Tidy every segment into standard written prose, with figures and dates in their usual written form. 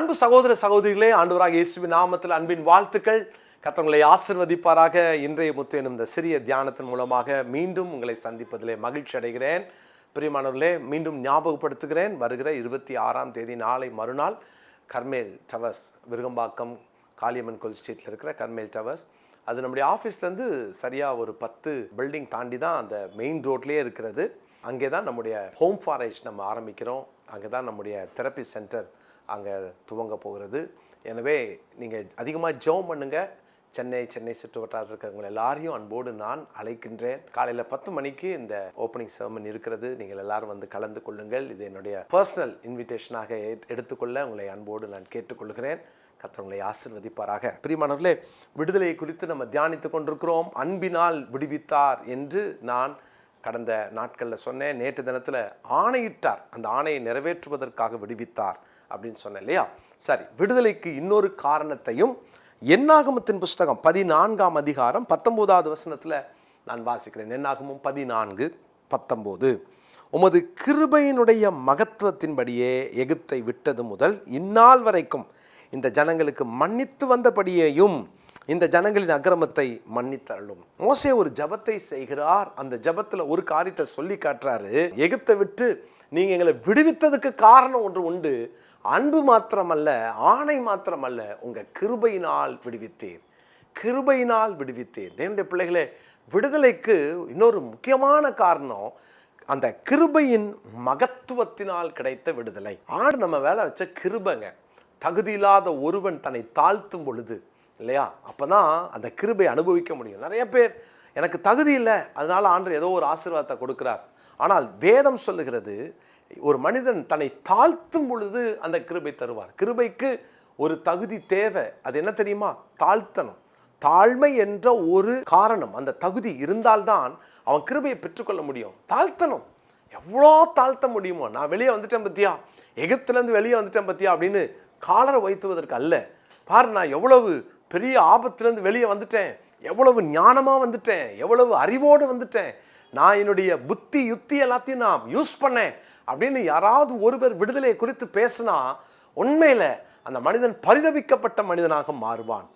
அன்பு சகோதர சகோதரிகளே, ஆண்டவராக இயேசுவின் நாமத்தில் அன்பின் வாழ்த்துக்கள். கர்த்தர் உங்களை ஆசீர்வதிப்பாராக. இன்றைய முத்து எனும் இந்த சிறிய தியானத்தின் மூலமாக மீண்டும் உங்களை சந்திப்பதிலே மகிழ்ச்சி அடைகிறேன். பிரியமானவர்களே, மீண்டும் ஞாபகப்படுத்துகிறேன், வருகிற 26ஆம் தேதி நாளை மறுநாள் கர்மேல் டவர்ஸ், விருகம்பாக்கம் காளியம்மன் கோயில் ஸ்ட்ரீட்டில் இருக்கிற கர்மேல் டவர்ஸ், அது நம்முடைய ஆஃபீஸ்லேருந்து சரியாக ஒரு 10 பில்டிங் தாண்டி தான் அந்த மெயின் ரோட்லேயே இருக்கிறது. அங்கே தான் நம்முடைய ஹோம் ஃபார் ஏஜ் நம்ம ஆரம்பிக்கிறோம். அங்கே தான் நம்முடைய தெரப்பி சென்டர் அங்கே துவங்க போகிறது. எனவே நீங்கள் அதிகமாக ஜெபம் பண்ணுங்க. சென்னை சுற்று வட்டாரத்தில் இருக்கிறவங்க எல்லாரையும் அன்போடு நான் அழைக்கின்றேன். காலையில் 10 மணிக்கு இந்த ஓப்பனிங் செர்மன் இருக்கிறது. நீங்கள் எல்லாரும் வந்து கலந்து கொள்ளுங்கள். இது என்னுடைய பர்சனல் இன்விடேஷனாக எடுத்துக்கொள்ள உங்களை அன்போடு நான் கேட்டுக்கொள்கிறேன். கர்த்தர் உங்களை ஆசீர்வதிப்பாராக. பிரியமானவர்களே, விடுதலை குறித்து நம்ம தியானித்து கொண்டிருக்கிறோம். அன்பினால் விடுவித்தார் என்று நான் கடந்த நாட்களில் சொன்னேன். நேற்று தினத்தில் ஆணையிட்டார், அந்த ஆணையை நிறைவேற்றுவதற்காக விடுவித்தார் அப்படின்னு சொன்னேன் இல்லையா? சரி, விடுதலைக்கு இன்னொரு காரணத்தையும் என்னாகமத்தின் புஸ்தகம் 14ஆம் அதிகாரம் 19வது வசனத்தில் நான் வாசிக்கிறேன். என்னாகமும் 14:19, உமது கிருபையினுடைய மகத்துவத்தின்படியே எகிப்தை விட்டது முதல் இந்நாள் வரைக்கும் இந்த ஜனங்களுக்கு மன்னித்து வந்தபடியேயும் இந்த ஜனங்களின் அக்கிரமத்தை மன்னித்தருளும். மோசே ஒரு ஜபத்தை செய்கிறார். அந்த ஜபத்தில் ஒரு காரியத்தை சொல்லி காட்டுறாரு. எகிப்தை விட்டு நீங்கள் எங்களை விடுவித்ததுக்கு காரணம் ஒன்று உண்டு. அன்பு மாத்திரமல்ல, ஆணை மாத்திரமல்ல, உங்கள் கிருபையினால் விடுவித்தேன், கிருபையினால் விடுவித்தேன். தேவனுடைய பிள்ளைகளே, விடுதலைக்கு இன்னொரு முக்கியமான காரணம் அந்த கிருபையின் மகத்துவத்தினால் கிடைத்த விடுதலை. ஆடு நம்ம வேலை வச்ச கிருபைங்க. தகுதி இல்லாத ஒருவன் தன்னை தாழ்த்தும் பொழுது இல்லையா, அப்போ தான் அந்த கிருபை அனுபவிக்க முடியும். நிறைய பேர் எனக்கு தகுதி இல்லை, அதனால ஆண்டவர் ஏதோ ஒரு ஆசீர்வாதத்தை கொடுக்குறார். ஆனால் வேதம் சொல்லுகிறது, ஒரு மனிதன் தன்னை தாழ்த்தும் பொழுது அந்த கிருபை தருவார். கிருபைக்கு ஒரு தகுதி தேவை. அது என்ன தெரியுமா? தாழ்த்தணும். தாழ்மை என்ற ஒரு காரணம், அந்த தகுதி இருந்தால்தான் அவன் கிருபையை பெற்றுக்கொள்ள முடியும். தாழ்த்தணும். எவ்வளோ தாழ்த்த முடியுமோ. நான் வெளியே வந்துட்டேன் பத்தியா, எகிப்திலேருந்து வெளியே வந்துட்டேன் பத்தியா அப்படின்னு காலரை வைத்துவதற்கு அல்ல. பாரு, நான் எவ்வளவு பெரிய ஆபத்துலேருந்து வெளியே வந்துட்டேன், எவ்வளவு ஞானமாக வந்துட்டேன், எவ்வளவு அறிவோடு வந்துட்டேன், நான் என்னுடைய புத்தி யுக்தி எல்லாத்தையும் நான் யூஸ் பண்ணேன் அப்படின்னு யாராவது ஒருவர் விடுதலையை குறித்து பேசினா உண்மையில் அந்த மனிதன் பரிதபிக்கப்பட்ட மனிதனாக மாறுவான்.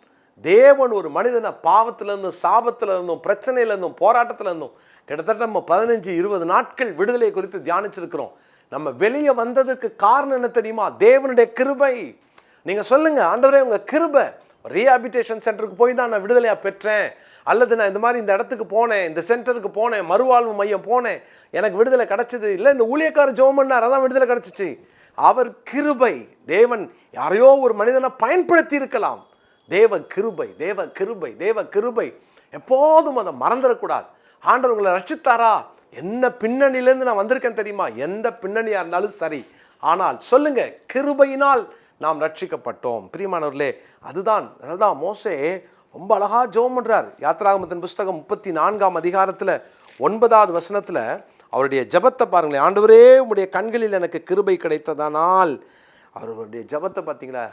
தேவன் ஒரு மனிதனை பாவத்திலிருந்தும் சாபத்திலிருந்தும் பிரச்சனையிலிருந்தும் போராட்டத்திலிருந்தும் கிட்டத்தட்ட நம்ம 15-20 நாட்கள் விடுதலை குறித்து தியானிச்சிருக்கிறோம். நம்ம வெளியே வந்ததுக்கு காரணம் என்ன தெரியுமா? தேவனுடைய கிருபை. நீங்கள் சொல்லுங்கள், ஆண்டவரே உங்கள் கிருபை. ரீஹாபிலிட்டேஷன் சென்டருக்கு போய் தான் நான் விடுதலையாக பெற்றேன், அல்லது நான் இந்த மாதிரி இந்த இடத்துக்கு போனேன், இந்த சென்டருக்கு போனேன், மறுவாழ்வு மையம் போனேன், எனக்கு விடுதலை கிடச்சிது. இல்லை, இந்த ஊழியக்காரர் ஜெபம் பண்ணார், அதான் விடுதலை கிடச்சிச்சு. அவர் கிருபை. தேவன் யாரையோ ஒரு மனிதனை பயன்படுத்தி இருக்கலாம். தேவ கிருபை, தேவ கிருபை, தேவ கிருபை. எப்போதும் அதை மறந்துடக்கூடாது. ஆண்டவர் உங்களை ரட்சித்தாரா? என்ன பின்னணியிலேருந்து நான் வந்திருக்கேன் தெரியுமா? எந்த பின்னணியாக இருந்தாலும் சரி, ஆனால் சொல்லுங்க, கிருபையினால் நாம் ரட்சிக்கப்பட்டோம். பிரியமானவர்களே, அதுதான் மோசே ரொம்ப அழகாக ஜெபம் பண்ணுறார். யாத்திராகமத்தின் புஸ்தகம் 34ஆம் அதிகாரத்தில் 9வது வசனத்தில் அவருடைய ஜெபத்தை பாருங்களேன். ஆண்டவரே, உம்முடைய கண்களில் எனக்கு கிருபை கிடைத்ததானால், அவருடைய ஜெபத்தை பார்த்தீங்களா?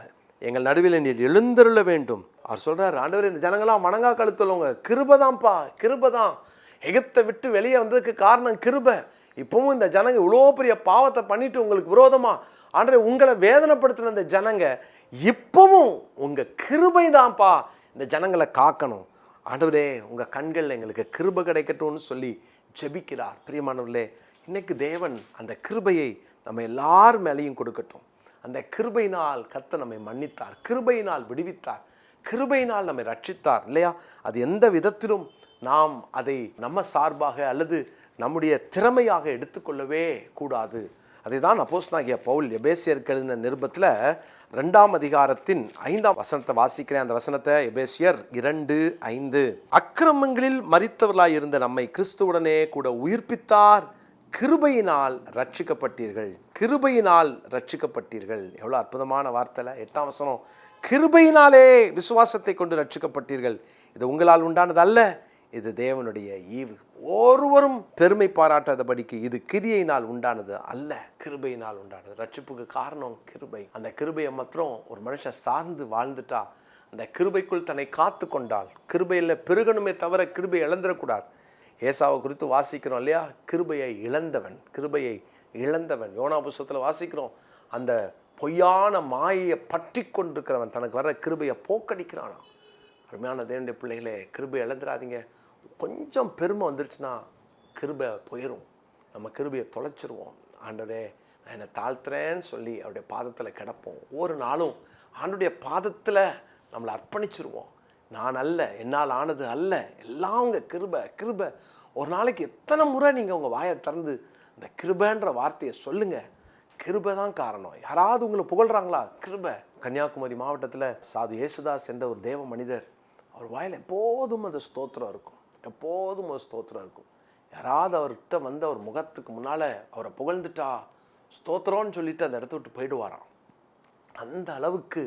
எங்கள் நடுவில் நீர் எழுந்தருள வேண்டும். அவர் சொல்கிறார், ஆண்டவரே, இந்த ஜனங்களாம் வணங்கா கழுத்துள்ளவங்க, கிருபை தான்ப்பா, கிருபை தான். எகிப்தை விட்டு வெளியே வந்ததுக்கு காரணம் கிருபை. இப்பவும் இந்த ஜனங்க இவ்வளோ பெரிய பாவத்தை பண்ணிட்டு உங்களுக்கு விரோதமாக ஆண்டவரே உங்களை வேதனைப்படுத்தின இந்த ஜனங்க இப்பவும் உங்கள் கிருபை தான்ப்பா இந்த ஜனங்களை காக்கணும். ஆண்டவரே, உங்கள் கண்களில் எங்களுக்கு கிருபை கிடைக்கட்டும்னு சொல்லி ஜெபிக்கிறார். பிரியமானவர்களே, இன்னைக்கு தேவன் அந்த கிருபையை நம்ம எல்லார் மேலேயும் கொடுக்கட்டும். அந்த கிருபையினால் கர்த்தர் நம்மை மன்னித்தார், கிருபையினால் விடுவித்தார், கிருபையினால் நம்மை ரட்சித்தார் இல்லையா? அது எந்த விதத்திலும் நாம் அதை நம்ம சார்பாக அல்லது நம்முடைய திறமையாக எடுத்துக்கொள்ளவே கூடாது. அதை தான் அப்போஸ்தலனாகிய பவுல் எபேசியருக்கு எழுதின நிருபத்தில் 2ஆம் அதிகாரத்தின் 5ஆம் வசனத்தை வாசிக்கிறேன். அந்த வசனத்தை எபேசியர் 2:5, அக்கிரமங்களில் மரித்தவர்களாய் இருந்த நம்மை கிறிஸ்துவுடனே கூட உயிர்ப்பித்தார், கிருபையினால் ரட்சிக்கப்பட்டீர்கள், கிருபையினால் ரட்சிக்கப்பட்டீர்கள். எவ்வளோ அற்புதமான வார்த்தை. 8ஆம் வசனம், கிருபையினாலே விசுவாசத்தை கொண்டு ரட்சிக்கப்பட்டீர்கள், இது உங்களால் உண்டானது அல்ல, இது தேவனுடைய ஈவு. ஒருவரும் பெருமை பாராட்டாதபடிக்கு இது கிரியையினால் உண்டானது அல்ல, கிருபையினால் உண்டானது. ரட்சிப்புக்கு காரணம் கிருபை. அந்த கிருபையை மாத்திரம் ஒரு மனுஷன் சார்ந்து வாழ்ந்துட்டா, அந்த கிருபைக்குள் தன்னை காத்து கொண்டால், கிருபையில் பெருகணுமே தவிர கிருபை இழந்துடக்கூடாது. ஏசாவை குறித்து வாசிக்கிறோம் இல்லையா? கிருபையை இழந்தவன், கிருபையை இழந்தவன். யோனா புஸ்தகத்தில் வாசிக்கிறோம், அந்த பொய்யான மாயை பற்றி கொண்டிருக்கிறவன் தனக்கு வர்ற கிருபையை போக்கடிக்கிறானா. அருமையான தேவனுடைய பிள்ளைகளே, கிருபை இழந்துடாதீங்க. கொஞ்சம் பெருமை வந்துருச்சுன்னா கிருபை போயிடும். நம்ம கிருபையை தொலைச்சிருவோம். ஆண்டவரே நான் என்னை தாழ்த்துறேன்னு சொல்லி அவருடைய பாதத்தில் கிடப்போம். ஒவ்வொரு நாளும் ஆண்டுடைய பாதத்தில் நம்மளை அர்ப்பணிச்சிருவோம். நான் அல்ல, என்னால் ஆனது அல்ல, எல்லாம் உங்கள் கிருபை கிருபை. ஒரு நாளைக்கு எத்தனை முறை நீங்கள் உங்கள் வாயை திறந்து இந்த கிருபைன்ற வார்த்தையை சொல்லுங்கள். கிருபை தான் காரணம். யாராவது உங்களை புகழ்கிறாங்களா? கிருபை. கன்னியாகுமரி மாவட்டத்தில் சாது யேசுதாஸ் என்ற ஒரு தேவ மனிதர், அவர் வாயில் எப்போதும் அந்த ஸ்தோத்திரம் இருக்கும், எப்போதும் ஒரு ஸ்தோத்திரம் இருக்கும். யாராவது அவர்கிட்ட வந்து அவர் முகத்துக்கு முன்னால் அவரை புகழ்ந்துட்டா ஸ்தோத்திரம்னு சொல்லிட்டு அந்த இடத்த விட்டு போயிடுவாராம். அந்த அளவுக்கு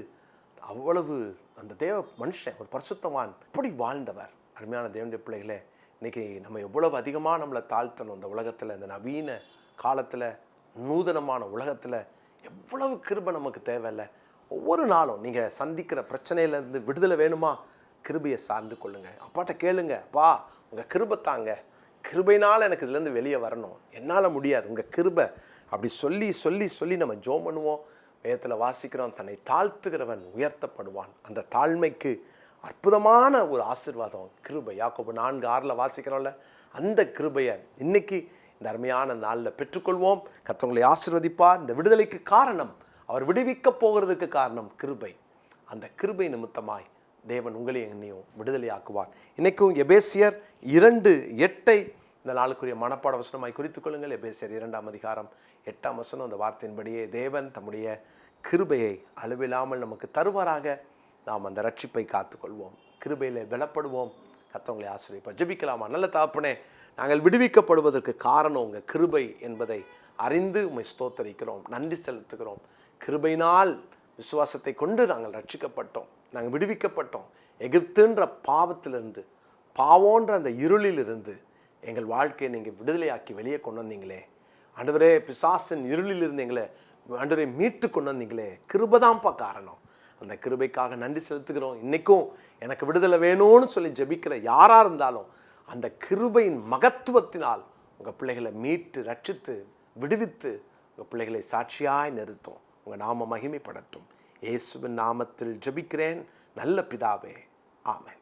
அவ்வளவு அந்த தேவ மனுஷன், ஒரு பரிசுத்தவான், இப்படி வாழ்ந்தவர். அருமையான தேவனுடைய பிள்ளைகளே, இன்றைக்கி நம்ம எவ்வளவு அதிகமாக நம்மளை தாழ்த்தணும். இந்த உலகத்தில், இந்த நவீன காலத்தில், நூதனமான உலகத்தில் எவ்வளவு கிருபை நமக்கு தேவையில்லை. ஒவ்வொரு நாளும் நீங்கள் சந்திக்கிற பிரச்சனையிலேருந்து விடுதலை வேணுமா? கிருபையை சார்ந்து கொள்ளுங்கள். அப்பாட்ட கேளுங்க, அப்பா உங்கள் கிருபை தாங்க, கிருபைனால் எனக்கு இதுலேருந்து வெளியே வரணும், என்னால் முடியாது, உங்கள் கிருபை. அப்படி சொல்லி சொல்லி சொல்லி நம்ம ஜெபம் பண்ணுவோம். வேதத்தில் வாசிக்கிறோம், தன்னை தாழ்த்துகிறவன் உயர்த்தப்படுவான். அந்த தாழ்மைக்கு அற்புதமான ஒரு ஆசீர்வாதம் கிருபை. யாக்கோபு 4:6 வாசிக்கிறோம்ல, அந்த கிருபையை இன்னைக்கு இந்த அருமையான நாளில் பெற்றுக்கொள்வோம். கர்த்தர் ஆசீர்வதிப்பார். இந்த விடுதலைக்கு காரணம், அவர் விடுவிக்க போகிறதுக்கு காரணம் கிருபை. அந்த கிருபை நிமித்தமாய் தேவன் உங்களையும் என்னையும் விடுதலையாக்குவார். இன்றைக்கும் எபேசியர் 2:8 இந்த நாளுக்குரிய மனப்பாட வசனமாய் குறித்துக் கொள்ளுங்கள். எபேசியர் 2:8 அந்த வார்த்தையின்படியே தேவன் தம்முடைய கிருபையை அளவில்லாமல் நமக்கு தருவாராக. நாம் அந்த ரட்சிப்பை காத்துக்கொள்வோம், கிருபையில் பலப்படுவோம். கர்த்தர் ஆசீர்வதிப்பார். ஜெபிக்கலாமா? நல்ல தகப்பனே, நாங்கள் விடுவிக்கப்படுவதற்கு காரணம் உங்கள் கிருபை என்பதை அறிந்து உம்மை ஸ்தோத்தரிக்கிறோம், நன்றி செலுத்துகிறோம். கிருபையினால் விசுவாசத்தை கொண்டு நாங்கள் ரட்சிக்கப்பட்டோம், நாங்கள் விடுவிக்கப்பட்டோம். எகிப்துன்ற பாவத்திலிருந்து, பாவோன்ற அந்த இருளிலிருந்து எங்கள் வாழ்க்கையை நீங்கள் விடுதலையாக்கி வெளியே கொண்டு வந்தீங்களே ஆண்டவரே. பிசாசின் இருளிலிருந்து எங்களை ஆண்டவரை மீட்டு கொண்டு வந்தீங்களே, கிருபைதான்ப்பா காரணம். அந்த கிருபைக்காக நன்றி செலுத்துகிறோம். இன்றைக்கும் எனக்கு விடுதலை வேணும்னு சொல்லி ஜெபிக்கிற யாராக இருந்தாலும் அந்த கிருபையின் மகத்துவத்தினால் உங்கள் பிள்ளைகளை மீட்டு ரட்சித்து விடுவித்து உங்கள் பிள்ளைகளை சாட்சியாய் நிறுத்தும். உங்கள் நாம மகிமைப்படட்டும். இயேசுவின் நாமத்தில் ஜெபிக்கிறேன் நல்ல பிதாவே, ஆமென்.